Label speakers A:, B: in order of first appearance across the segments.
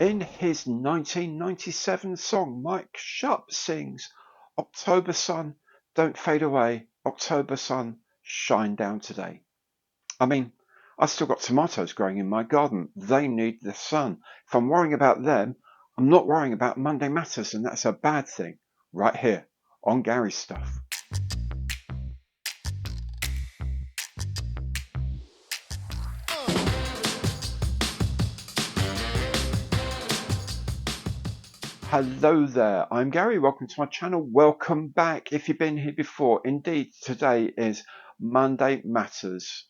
A: In his 1997 song, Mike Sharp sings, "October sun, don't fade away. October sun, shine down today." I mean, I've still got tomatoes growing in my garden. They need the sun. If I'm worrying about them, I'm not worrying about Monday Matters, and that's a bad thing. Right here on Gary's Stuff. Hello there, I'm Gary. Welcome to my channel. Welcome back if you've been here before. Indeed, today is Monday Matters.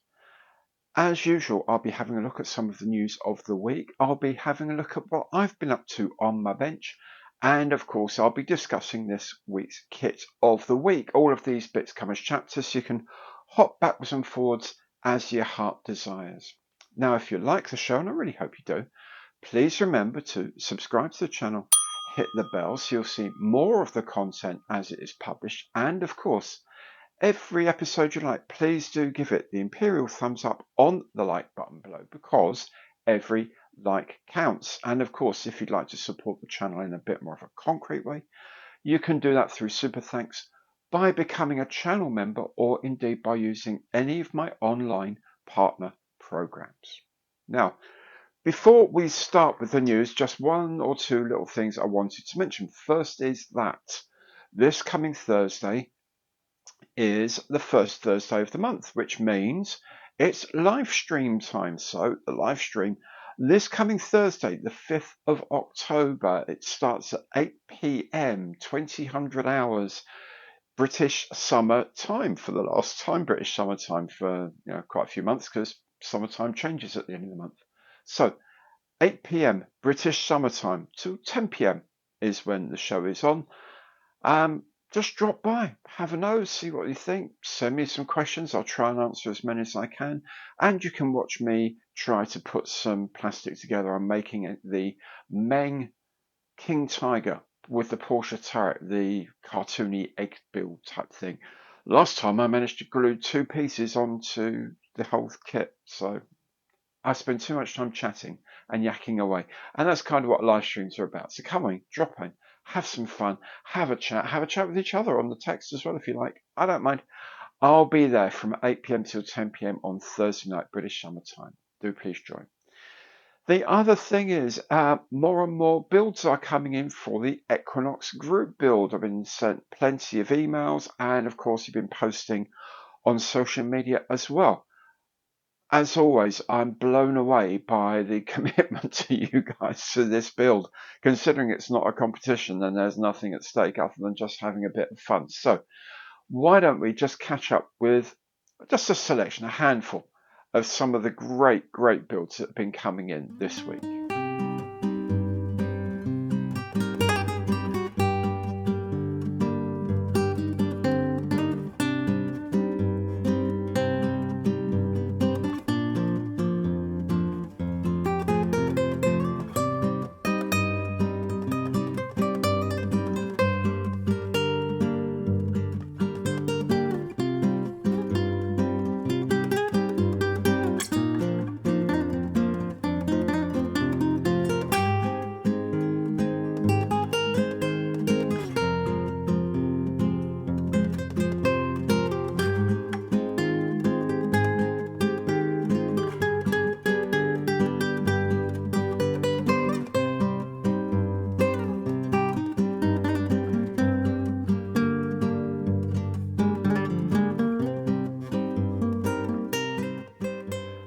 A: As usual, I'll be having a look at some of the news of the week. I'll be having a look at what I've been up to on my bench. And of course, I'll be discussing this week's kit of the week. All of these bits come as chapters, so you can hop backwards and forwards as your heart desires. Now, if you like the show, and I really hope you do, please remember to subscribe to the channel, hit the bell so you'll see more of the content as it is published. And of course, every episode you like, please do give it the imperial thumbs up on the like button below, because every like counts. And of course, if you'd like to support the channel in a bit more of a concrete way, you can do that through super thanks, by becoming a channel member, or indeed by using any of my online partner programs. Now, before we start with the news, just one or two little things I wanted to mention. First is that this coming Thursday is the first Thursday of the month, which means it's live stream time. So the live stream this coming Thursday, the 5th of October, it starts at 8 p.m, 2000 hours British summer time, for the last time British summer time for quite a few months, because summertime changes at the end of the month. So 8 p.m. British summertime to 10 p.m. is when the show is on. Just drop by, have a nose, see what you think, send me some questions. I'll try and answer as many as I can. And you can watch me try to put some plastic together. I'm making it the MENG King Tiger with the Porsche turret, the cartoony egg build type thing. Last time I managed to glue two pieces onto the whole kit, so I spend too much time chatting and yakking away. And that's kind of what live streams are about. So come on, drop in, have some fun, have a chat with each other on the text as well if you like. I don't mind. I'll be there from 8 p.m. till 10 p.m. on Thursday night, British summer time. Do please join. The other thing is, more and more builds are coming in for the Equinox group build. I've been sent plenty of emails, and of course you've been posting on social media as well. As always, I'm blown away by the commitment to you guys to this build. Considering it's not a competition and there's nothing at stake other than just having a bit of fun. So why don't we just catch up with just a selection, a handful of some of the great builds that have been coming in this week.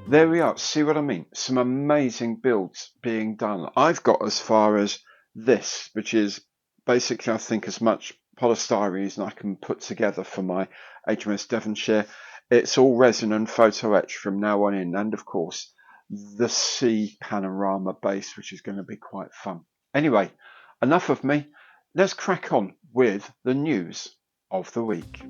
A: There we are. See what I mean? Some amazing builds being done. I've got as far as this, which is basically, I think, as much polystyrene as I can put together for my HMS Devonshire. It's all resin and photo etch from now on in. And of course, the sea panorama base, which is going to be quite fun. Anyway, enough of me. Let's crack on with the news of the week.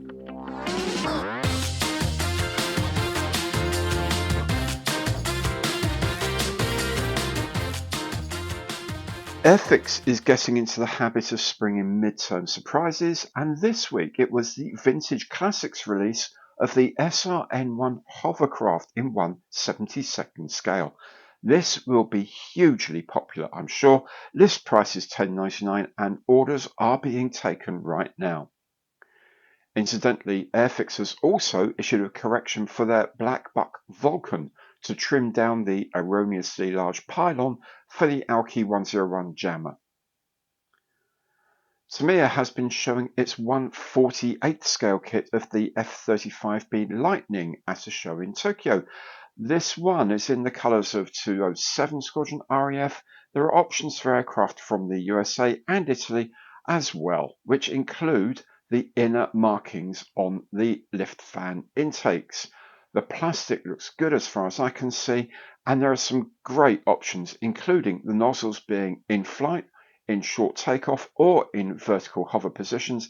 A: AIRFIX is getting into the habit of springing mid-tone surprises, and this week it was the Vintage Classics release of the SRN1 hovercraft in 1/72 scale. This will be hugely popular, I'm sure. List price is $10.99 and orders are being taken right now. Incidentally, AIRFIX has also issued a correction for their Black Buck Vulcan to trim down the erroneously large pylon for the Alki 101 jammer. TAMIYA has been showing its 1/48 scale kit of the F-35B Lightning at a show in Tokyo. This one is in the colours of 207 Squadron RAF. There are options for aircraft from the USA and Italy as well, which include the inner markings on the lift fan intakes. The plastic looks good as far as I can see, and there are some great options, including the nozzles being in flight, in short takeoff or in vertical hover positions,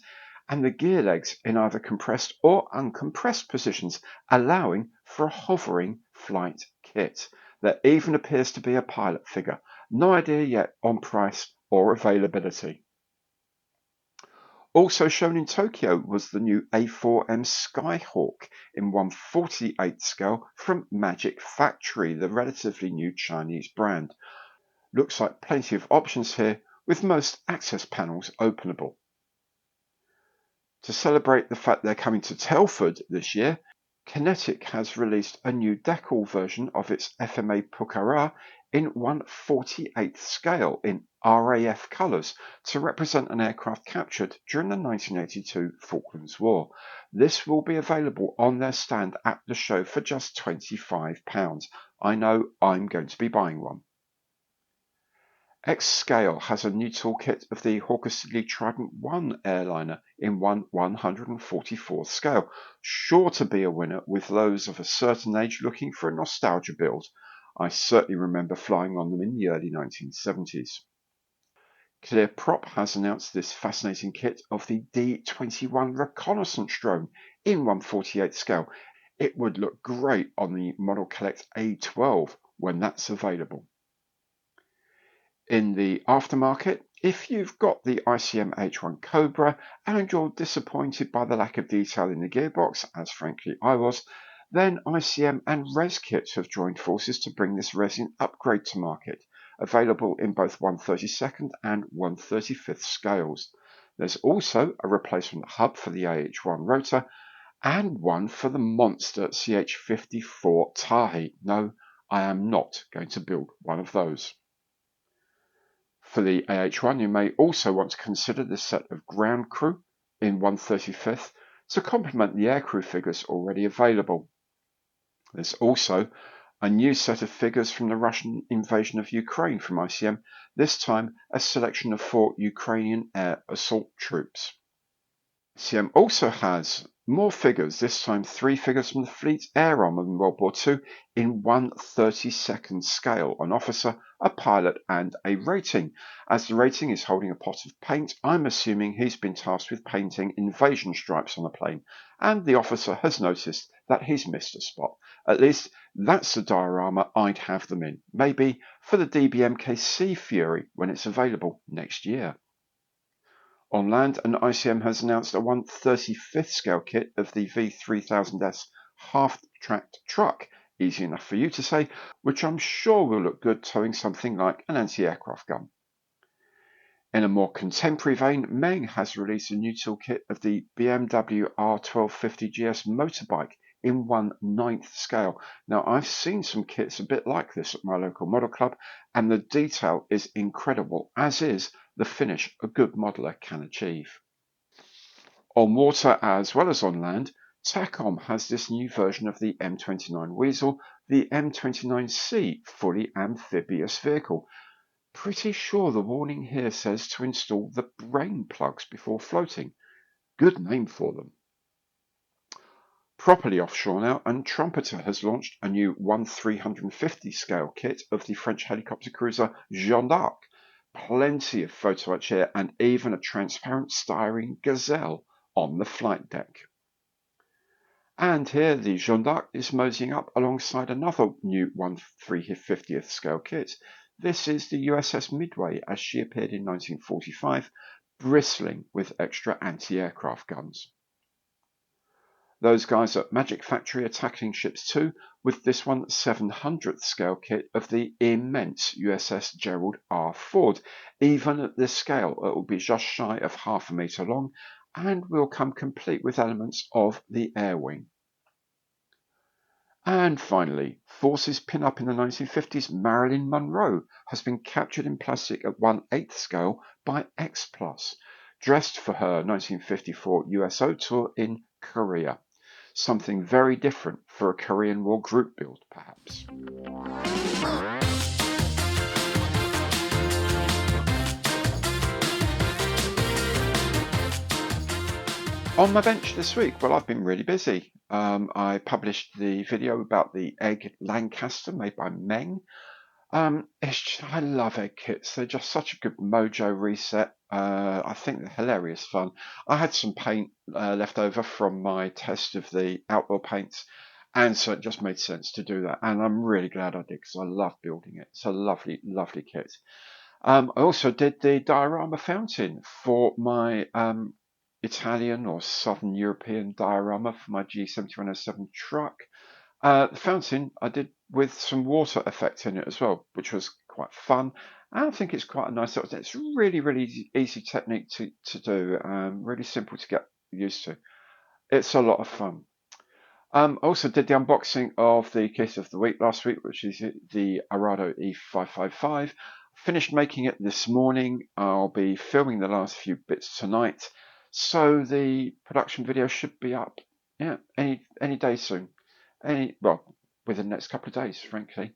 A: and the gear legs in either compressed or uncompressed positions, allowing for a hovering flight kit. There even appears to be a pilot figure. No idea yet on price or availability. Also shown in Tokyo was the new A4M Skyhawk in 1/48 scale from Magic Factory, the relatively new Chinese brand. Looks like plenty of options here, with most access panels openable. To celebrate the fact they're coming to Telford this year, KINETIC has released a new decal version of its FMA Pucará in 1/48 scale in RAF colours to represent an aircraft captured during the 1982 Falklands War. This will be available on their stand at the show for just £25. I know I'm going to be buying one. X-Scale has a new toolkit of the Hawker Siddeley Trident 1 airliner in 1/144 scale, sure to be a winner with those of a certain age looking for a nostalgia build. I certainly remember flying on them in the early 1970s. Clear Prop has announced this fascinating kit of the D-21 reconnaissance drone in 1/48 scale. It would look great on the Model Collect A12 when that's available. In the aftermarket, if you've got the ICM H1 Cobra and you're disappointed by the lack of detail in the gearbox, as frankly I was, then ICM and ResKit have joined forces to bring this resin upgrade to market, available in both 1/32 and 1/35 scales. There's also a replacement hub for the AH1 rotor and one for the monster CH-54 Tahi. No, I am not going to build one of those. For the AH1, you may also want to consider the set of ground crew in 1/35 to complement the aircrew figures already available. There's also a new set of figures from the Russian invasion of Ukraine from ICM, this time a selection of 4 Ukrainian air assault troops. ICM also has more figures, this time 3 figures from the Fleet Air Arm in World War II in 1/32 scale, an officer, a pilot and a rating. As the rating is holding a pot of paint, I'm assuming he's been tasked with painting invasion stripes on a plane, and the officer has noticed that he's missed a spot. At least that's the diorama I'd have them in, maybe for the DBMK Sea Fury when it's available next year. On land, an ICM has announced a 1/35 scale kit of the V3000S half-tracked truck, easy enough for you to say, which I'm sure will look good towing something like an anti-aircraft gun. In a more contemporary vein, MENG has released a new toolkit of the BMW R1250 GS motorbike in 1/9 scale. Now, I've seen some kits a bit like this at my local model club, and the detail is incredible, as is the finish a good modeler can achieve. On water as well as on land, TAKOM has this new version of the M29 Weasel, the M29C fully amphibious vehicle. Pretty sure the warning here says to install the brain plugs before floating. Good name for them. Properly offshore now, and Trumpeter has launched a new 1/350 scale kit of the French helicopter cruiser Jeanne d'Arc. Plenty of photo etch here and even a transparent styrene gazelle on the flight deck. And here the Jeanne d'Arc is moseying up alongside another new 1/350th scale kit. This is the USS Midway as she appeared in 1945, bristling with extra anti-aircraft guns. Those guys at Magic Factory are tackling ships too, with this one 700th scale kit of the immense USS Gerald R. Ford. Even at this scale, it will be just shy of half a metre long and will come complete with elements of the air wing. And finally, Forces pin-up in the 1950s Marilyn Monroe has been captured in plastic at 1/8 scale by X+, dressed for her 1954 USO tour in Korea. Something very different for a Korean War group build, perhaps. On my bench this week, well, I've been really busy. I published the video about the egg Lancaster made by MENG. I love egg kits. They're just such a good mojo reset. I think they're hilarious fun. I had some paint left over from my test of the outdoor paints, and so it just made sense to do that. And I'm really glad I did because I love building it. It's a lovely, lovely kit. I also did the diorama fountain for my Italian or Southern European diorama for my G7107 truck. The fountain I did with some water effect in it as well, which was quite fun. And I think it's quite a nice. It's really, really easy technique to do. Really simple to get used to. It's a lot of fun. Also did the unboxing of the kit of the week last week, which is the Arado E555. Finished making it this morning. I'll be filming the last few bits tonight, so the production video should be up, yeah, any day soon. Well, within the next couple of days, frankly.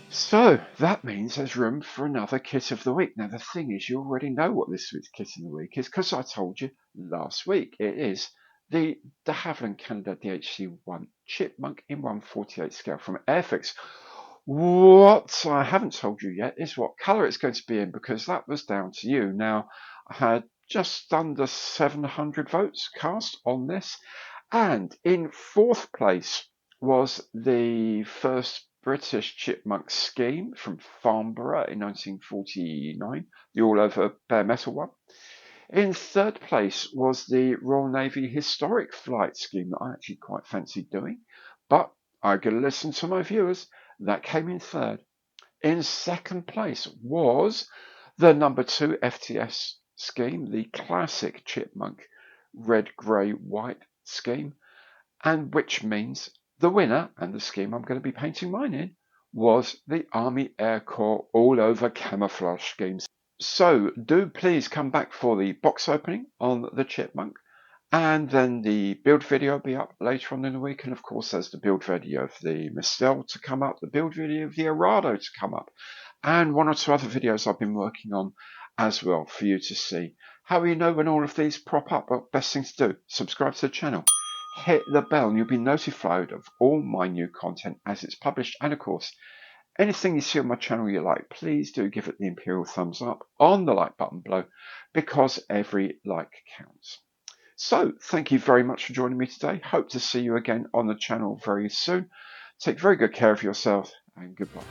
A: So that means there's room for another kit of the week. Now the thing is, you already know what this week's kit of the week is because I told you last week. It is the de Havilland Canada DHC1 Chipmunk in 1/48 scale from AIRFIX. What I haven't told you yet is what colour it's going to be in, because that was down to you. Now, I had just under 700 votes cast on this, and in fourth place was the first British Chipmunk scheme from Farnborough in 1949, the all-over bare metal one. In third place was the Royal Navy Historic Flight scheme that I actually quite fancied doing, but I got to listen to my viewers. That came in third. In second place was the number 2 FTS scheme, the classic Chipmunk red, grey, white scheme, and which means the winner, and the scheme I'm going to be painting mine in, was the Army Air Corps all over camouflage schemes. So do please come back for the box opening on the Chipmunk, and then the build video will be up later on in the week. And of course, there's the build video of the Mistel to come up, the build video of the Arado to come up, and one or two other videos I've been working on as well for you to see. How will you know when all of these prop up? Well, best thing to do, subscribe to the channel, hit the bell, and you'll be notified of all my new content as it's published. And of course, anything you see on my channel you like, please do give it the imperial thumbs up on the like button below, because every like counts. So thank you very much for joining me today. Hope to see you again on the channel very soon. Take very good care of yourself, and goodbye.